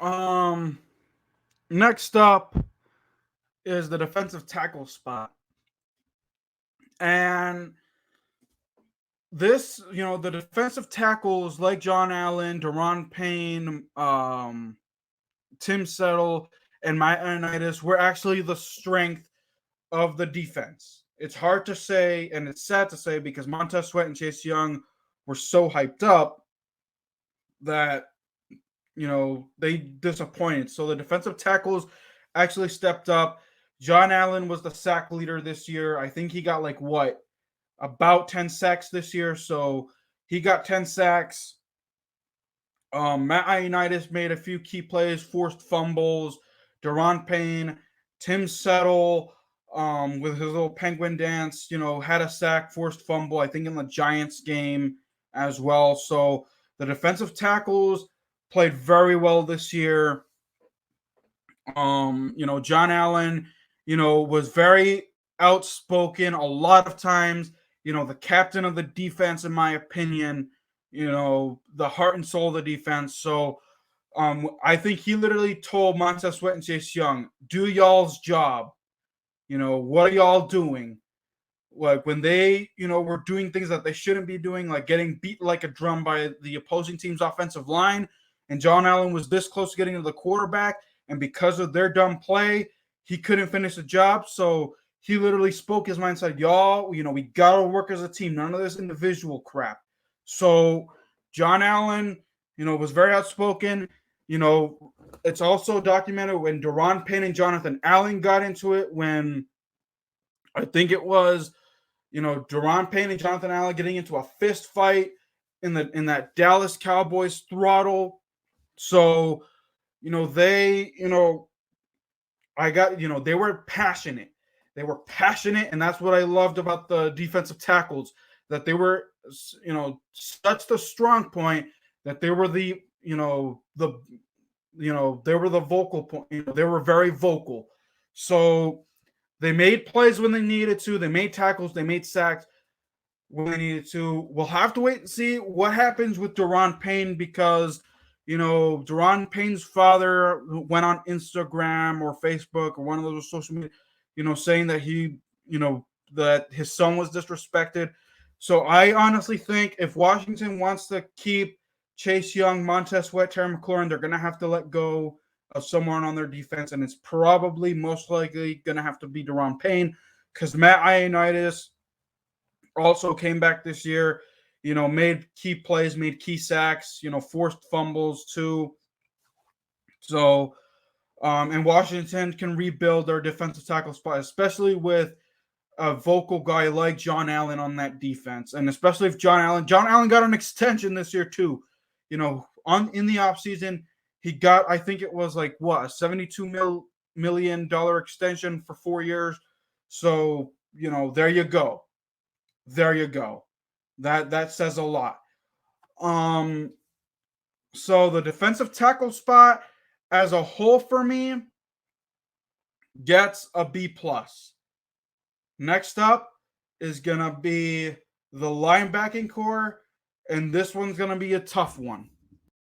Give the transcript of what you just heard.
Um, Next up is the defensive tackle spot. And the defensive tackles like John Allen, Deron Payne, Tim Settle, and Matt Ioannidis were actually the strength of the defense. It's hard to say, and it's sad to say, because Montez Sweat and Chase Young were so hyped up that they disappointed. So the defensive tackles actually stepped up. John Allen was the sack leader this year. I think he got like what, about 10 sacks this year. So he got 10 sacks. Matt Ioannidis made a few key plays, forced fumbles. Deron Payne, Tim Settle, with his little penguin dance, had a sack, forced fumble, I think in the Giants game as well. So the defensive tackles played very well this year. John Allen, was very outspoken a lot of times. The captain of the defense, in my opinion. The heart and soul of the defense. So, I think he literally told Montez Sweat and Chase Young, "Do y'all's job. What are y'all doing?" Like when they, were doing things that they shouldn't be doing, like getting beat like a drum by the opposing team's offensive line, and John Allen was this close to getting to the quarterback, and because of their dumb play, he couldn't finish the job. So he literally spoke his mind, said, "Y'all, we gotta work as a team. None of this individual crap." So John Allen, was very outspoken. It's also documented when Deron Payne and Jonathan Allen got into it when I think it was Deron Payne and Jonathan Allen getting into a fist fight in that Dallas Cowboys throttle. So, they, they were passionate. They were passionate, and that's what I loved about the defensive tackles, that they were, such the strong point that they were they were the vocal point. They were very vocal. So they made plays when they needed to. They made tackles. They made sacks when they needed to. We'll have to wait and see what happens with Deron Payne because, Deron Payne's father went on Instagram or Facebook or one of those social media, saying that that his son was disrespected. So I honestly think if Washington wants to keep Chase Young, Montez Sweat, Terry McLaurin, they're going to have to let go of someone on their defense, and it's probably most likely going to have to be Deron Payne because Matt Ioannidis also came back this year, made key plays, made key sacks, forced fumbles too. So, and Washington can rebuild their defensive tackle spot, especially with a vocal guy like John Allen on that defense, and especially if John Allen got an extension this year too. In the offseason, he got, I think it was like what, a $72 million extension for 4 years. So, there you go. There you go. That says a lot. So the defensive tackle spot as a whole for me gets a B plus. Next up is gonna be the linebacking core, and this one's gonna be a tough one.